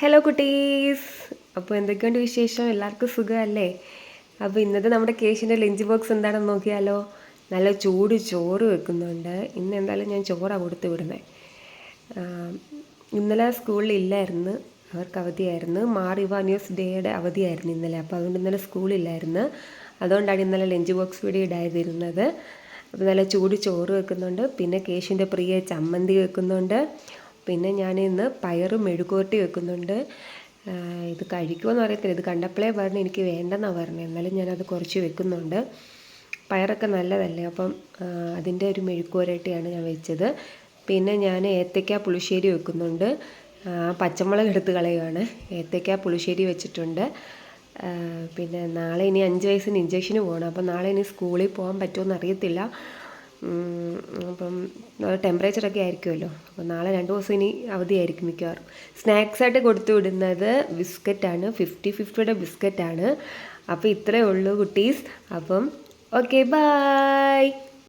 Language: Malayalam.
ഹലോ കുട്ടീസ്. അപ്പോൾ എന്തൊക്കെയുണ്ട് വിശേഷം? എല്ലാവർക്കും സുഖമല്ലേ? അപ്പോൾ ഇന്നത്തെ നമ്മുടെ കേശിൻ്റെ ലഞ്ച് ബോക്സ് എന്താണെന്ന് നോക്കിയാലോ. നല്ല ചൂട് ചോറ് വെക്കുന്നുണ്ട്. ഇന്ന് എന്തായാലും ഞാൻ ചോറാണ് കൊടുത്ത് വിടുന്നത്. ഇന്നലെ സ്കൂളിലില്ലായിരുന്നു, അവർക്ക് അവധിയായിരുന്നു. മാറിവാനിയോസ് ഡേയുടെ അവധിയായിരുന്നു ഇന്നലെ. അപ്പോൾ അതുകൊണ്ട് ഇന്നലെ സ്കൂളില്ലായിരുന്നു. അതുകൊണ്ടാണ് ഇന്നലെ ലഞ്ച് ബോക്സ് വീഡിയോ ഇടാതിരുന്നത്. അപ്പോൾ നല്ല ചൂട് ചോറ് വെക്കുന്നുണ്ട്. പിന്നെ കേശിൻ്റെ പ്രിയ ചമ്മന്തി വെക്കുന്നുണ്ട്. പിന്നെ ഞാൻ ഇന്ന് പയറും മെഴുകുവരട്ടി വെക്കുന്നുണ്ട്. ഇത് കഴിക്കുമെന്ന് അറിയത്തില്ല, ഇത് കണ്ടപ്പോഴേ പറഞ്ഞു എനിക്ക് വേണ്ടെന്നാണ് പറഞ്ഞത്. എന്നാലും ഞാനത് കുറച്ച് വെക്കുന്നുണ്ട്. പയറൊക്കെ നല്ലതല്ലേ, അപ്പം അതിൻ്റെ ഒരു മെഴുകുവരട്ടിയാണ് ഞാൻ വെച്ചത്. പിന്നെ ഞാൻ ഏത്തയ്ക്ക പുളിശ്ശേരി വെക്കുന്നുണ്ട്. പച്ചമുളക് എടുത്ത് കളയുകയാണ്. ഏത്തയ്ക്ക പുളിശ്ശേരി വെച്ചിട്ടുണ്ട്. പിന്നെ നാളെ ഇനി 5 വയസ്സിന് ഇഞ്ചക്ഷന് പോകണം. അപ്പം നാളെ ഇനി സ്കൂളിൽ പോകാൻ പറ്റുമോ അറിയത്തില്ല. അപ്പം ടെമ്പറേച്ചറൊക്കെ ആയിരിക്കുമല്ലോ. അപ്പോൾ നാളെ 2 ദിവസം ഇനി അവധിയായിരിക്കും മിക്കവാറും. സ്നാക്സായിട്ട് കൊടുത്തു വിടുന്നത് ബിസ്ക്കറ്റാണ്, 50-50യുടെ ബിസ്ക്കറ്റാണ്. അപ്പോൾ ഇത്രയേ ഉള്ളൂ കുട്ടീസ്. അപ്പം ഓക്കെ, ബൈ.